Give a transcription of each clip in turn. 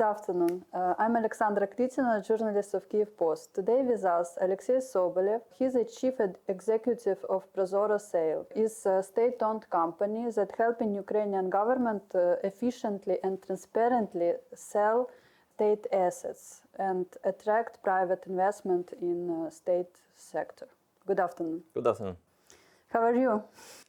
Good afternoon. I'm Aleksandra, journalist of Kyiv Post. Today with us, Oleksii Sobolev. He's the Chief Executive of Prozorro.Sale. It's a state-owned company that helping Ukrainian government efficiently and transparently sell state assets and attract private investment in state sector. Good afternoon. Good afternoon. How are you?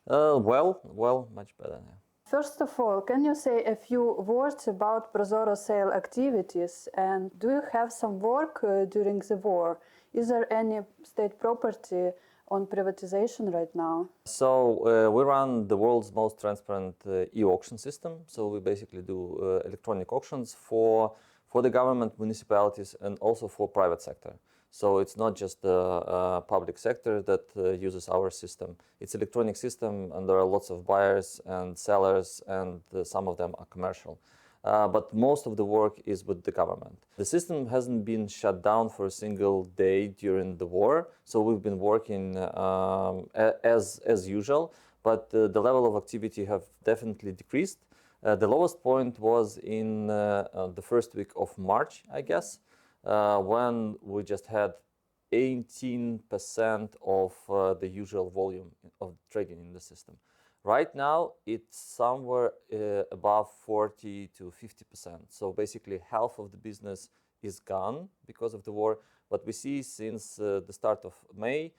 Well, much better now. First of all, can you say a few words about Prozorro.Sale activities, and do you have some work during the war? Is there any state property on privatization right now? So we run the world's most transparent e-auction system. So we basically do electronic auctions for the government, municipalities, and also for private sector. So it's not just the public sector that uses our system. It's an electronic system, and there are lots of buyers and sellers, and some of them are commercial. But most of the work is with the government. The system hasn't been shut down for a single day during the war, so we've been working as usual, but the level of activity have definitely decreased. The lowest point was in the first week of March, I guess, when we just had 18% of the usual volume of trading in the system. Right now, it's somewhere above 40 to 50%. So basically, half of the business is gone because of the war. But we see since the start of May,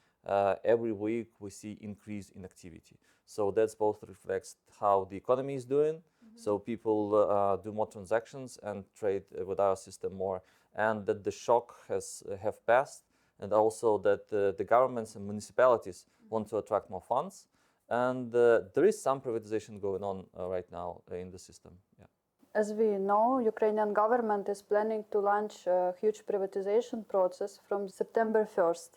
every week we see increase in activity. So that's both reflects how the economy is doing. Mm-hmm. So people do more transactions and trade with our system more, and that the shock have passed, and also that the governments and municipalities want to attract more funds. And there is some privatization going on right now in the system. Yeah. As we know, Ukrainian government is planning to launch a huge privatization process from September 1st.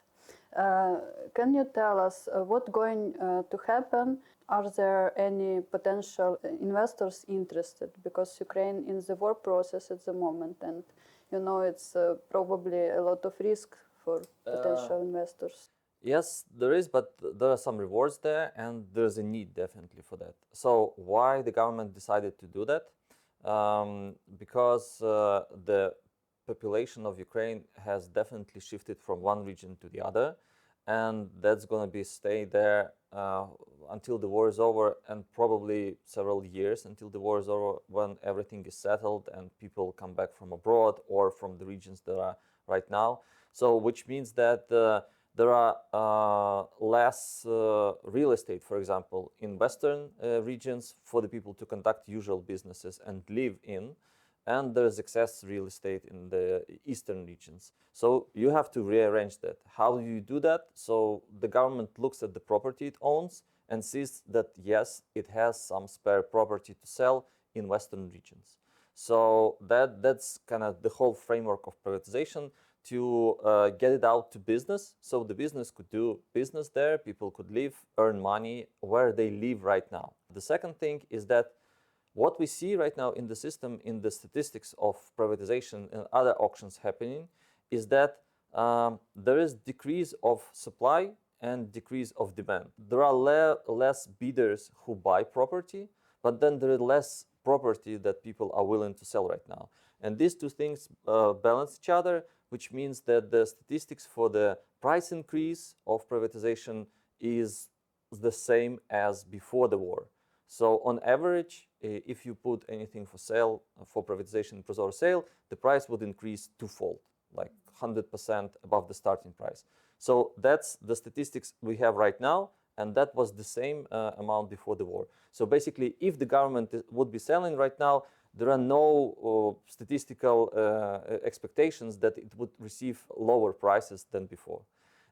Can you tell us what's going to happen? Are there any potential investors interested? Because Ukraine is in the war process at the moment, and you know it's probably a lot of risk for potential investors. Yes, there is, but there are some rewards there, and there's a need definitely for that. So why the government decided to do that? Because the population of Ukraine has definitely shifted from one region to the other, and that's going to be stay there until the war is over, and probably several years until the war is over, when everything is settled and people come back from abroad or from the regions that are right now. So which means that there are less real estate, for example, in Western regions for the people to conduct usual businesses and live in, and there's excess real estate in the Eastern regions. So you have to rearrange that. How do you do that? So the government looks at the property it owns and sees that, yes, it has some spare property to sell in Western regions. So that's kind of the whole framework of privatization, to get it out to business, so the business could do business there, people could live, earn money where they live right now. The second thing is that what we see right now in the system, in the statistics of privatization and other auctions happening, is that there is decrease of supply and decrease of demand. There are less bidders who buy property, but then there is less property that people are willing to sell right now. And these two things balance each other, which means that the statistics for the price increase of privatization is the same as before the war. So on average, if you put anything for sale, for privatization in Prozorro.Sale, the price would increase twofold, like 100% above the starting price. So that's the statistics we have right now, and that was the same amount before the war. So basically, if the government would be selling right now, there are no statistical expectations that it would receive lower prices than before.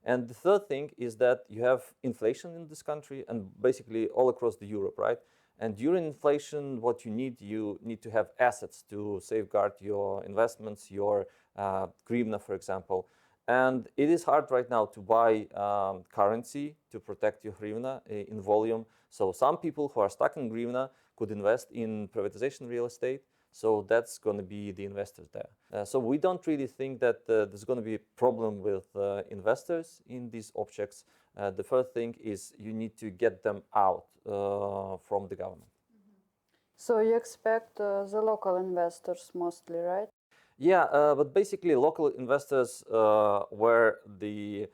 And the third thing is that you have inflation in this country and basically all across the Europe, right? And during inflation, what you need to have assets to safeguard your investments, your hryvnia, for example. And it is hard right now to buy currency to protect your hryvnia in volume. So some people who are stuck in hryvnia could invest in privatization real estate. So that's going to be the investors there. So we don't really think that there's going to be a problem with investors in these objects. The first thing is you need to get them out from the government. So you expect the local investors mostly, right? Yeah, but basically local investors were the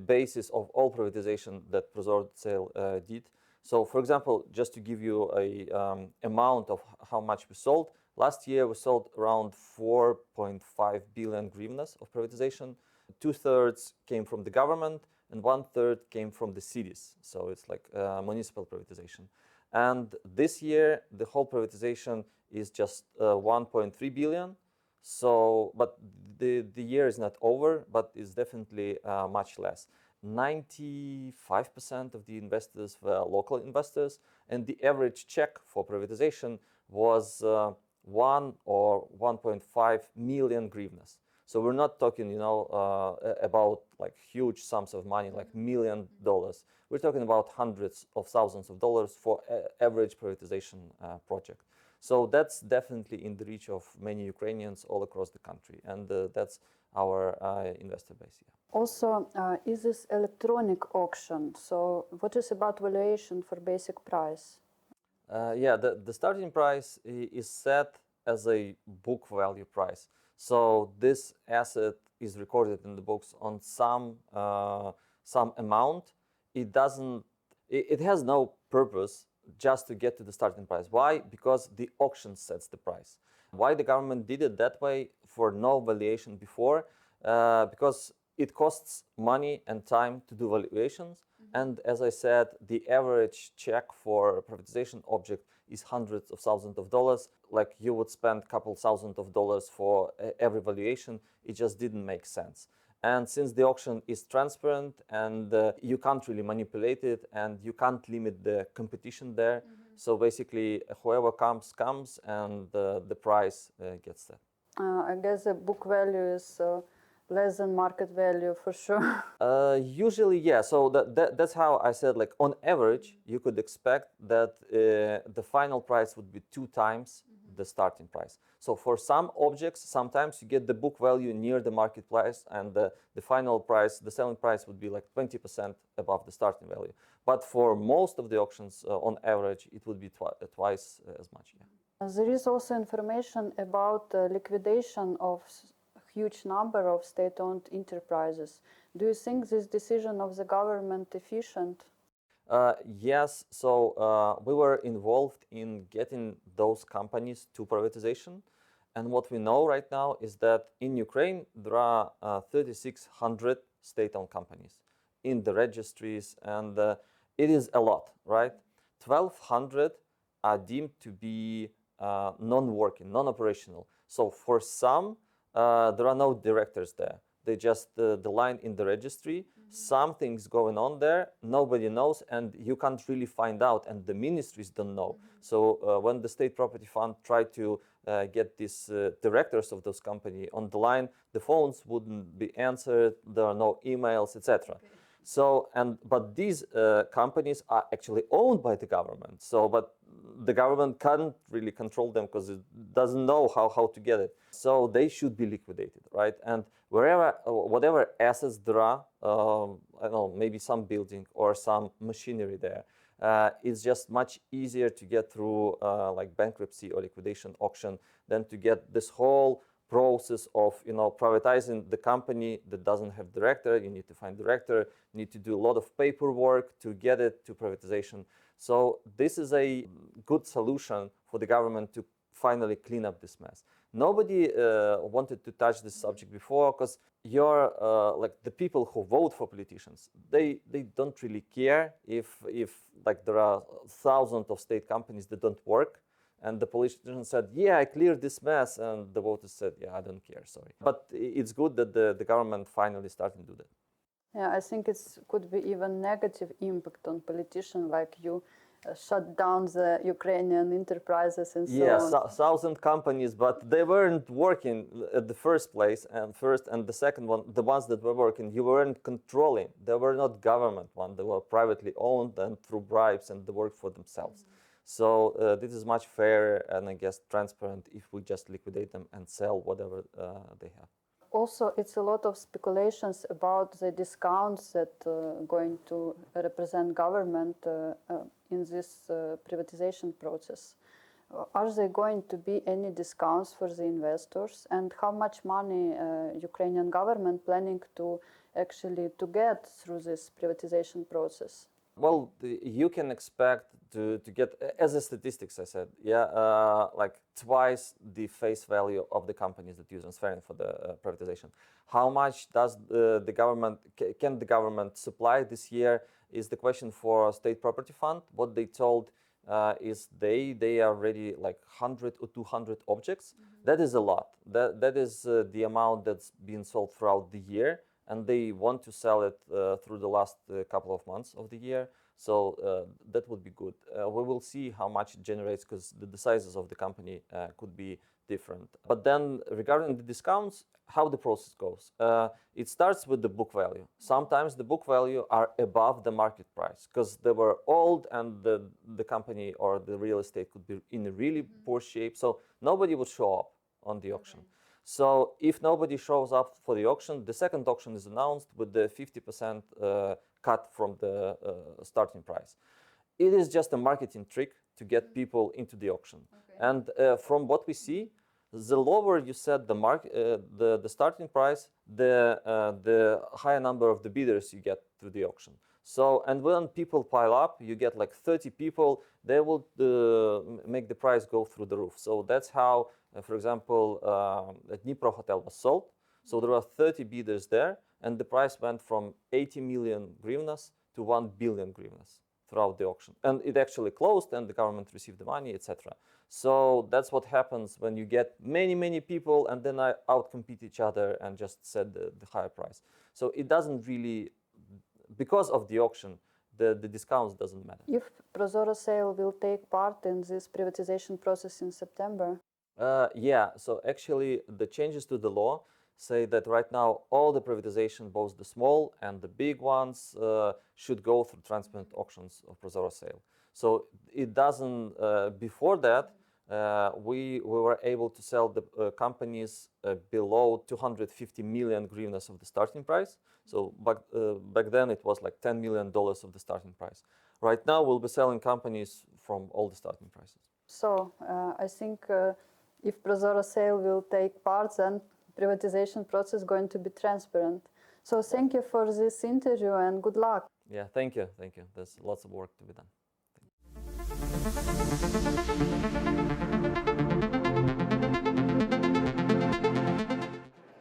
basis of all privatization that Prozorro.Sale did. So, for example, just to give you a amount of how much we sold, last year we sold around 4.5 billion hryvnias of privatization. 2/3 came from the government and 1/3 came from the cities. So it's like municipal privatization. And this year, the whole privatization is just 1.3 billion. So, but the year is not over, but it's definitely much less. 95% of the investors were local investors, and the average check for privatization was 1 or 1.5 million hryvnias. So we're not talking, about like huge sums of money, like $1,000,000. We're talking about hundreds of thousands of dollars for average privatization project. So that's definitely in the reach of many Ukrainians all across the country, and that's our investor base. Yeah. Also, is this electronic auction? So what is about valuation for basic price? Yeah, the starting price is set as a book value price. So this asset is recorded in the books on some amount. It has no purpose just to get to the starting price. Why? Because the auction sets the price. Why the government did it that way for no valuation before? Because it costs money and time to do valuations. And as I said, the average check for a privatization object is hundreds of thousands of dollars. Like you would spend a couple thousand of dollars for every valuation. It just didn't make sense. And since the auction is transparent and you can't really manipulate it and you can't limit the competition there, so basically whoever comes and the price gets set. I guess the book value is less than market value for sure. Usually, yeah. So that's how I said, like on average, you could expect that the final price would be 2 times the starting price. So for some objects, sometimes you get the book value near the market price, and the final price, the selling price would be like 20% above the starting value. But for most of the auctions, on average, it would be twice as much. Yeah. There is also information about liquidation of huge number of state-owned enterprises. Do you think this decision of the government efficient? Yes, so we were involved in getting those companies to privatization. And what we know right now is that in Ukraine, there are 3,600 state-owned companies in the registries, and it is a lot, right? 1,200 are deemed to be non-working, non-operational. So for some, there are no directors there. They just the line in the registry. Something's going on there. Nobody knows, and you can't really find out, and the ministries don't know. So when the State Property Fund tried to get these directors of those companies on the line, the phones wouldn't be answered. There are no emails, etc. Okay. So but these companies are actually owned by the government. So but the government can't really control them because it doesn't know how to get it. So they should be liquidated, right? And whatever assets there are, I don't know, maybe some building or some machinery there, it's just much easier to get through like bankruptcy or liquidation auction than to get this whole process of privatizing the company that doesn't have director. You need to find director, you need to do a lot of paperwork to get it to privatization. So this is a good solution for the government to finally clean up this mess. Nobody wanted to touch this subject before because you're like the people who vote for politicians, they don't really care if like there are thousands of state companies that don't work. And the politician said, yeah, I cleared this mess. And the voters said, yeah, I don't care, sorry. But it's good that the government finally started to do that. Yeah, I think it could be even negative impact on politicians, like you shut down the Ukrainian enterprises and so on. Yes, 1,000 companies, but they weren't working at the first place. And the second one, the ones that were working, you weren't controlling. They were not government ones. They were privately owned and through bribes, and they worked for themselves. So this is much fairer and I guess transparent if we just liquidate them and sell whatever they have. Also, it's a lot of speculations about the discounts that going to represent government in this privatization process. Are there going to be any discounts for the investors, and how much money Ukrainian government planning to actually to get through this privatization process? Well, you can expect to get, as a statistics I said, like twice the face value of the companies that you're transferring for the privatization. How much does the government, can the government supply this year is the question for State Property Fund. What they told is they are ready like 100 or 200 objects. That is a lot. That is the amount that's been sold throughout the year, and they want to sell it through the last couple of months of the year. So that would be good. We will see how much it generates, because the sizes of the company could be different. But then regarding the discounts, how the process goes. It starts with the book value. Sometimes the book value are above the market price because they were old and the company or the real estate could be in a really poor shape. So nobody would show up on the auction. So if nobody shows up for the auction, the second auction is announced with the 50% cut from the starting price. It is just a marketing trick to get people into the auction. And from what we see, the lower you set the starting price, the higher number of the bidders you get through the auction. So, and when people pile up, you get like 30 people, they will make the price go through the roof. So that's how, for example, the Dnipro hotel was sold. So there were 30 bidders there, and the price went from 80 million hryvnias to 1 billion hryvnias throughout the auction. And it actually closed, and the government received the money, etc. So that's what happens when you get many people and then outcompete each other and just set the higher price. So it doesn't really, because of the auction, the discounts doesn't matter. If ProzorroSale will take part in this privatization process in September? Yeah, so actually the changes to the law say that right now all the privatization, both the small and the big ones, should go through transparent auctions of ProzorroSale. So it doesn't, before that, we were able to sell the companies below 250 million hryvnias of the starting price. So back then it was like $10 million of the starting price. Right now we'll be selling companies from all the starting prices. So I think if ProzorroSale will take part, then privatization process going to be transparent. So thank you for this interview and good luck. Yeah, thank you. There's lots of work to be done.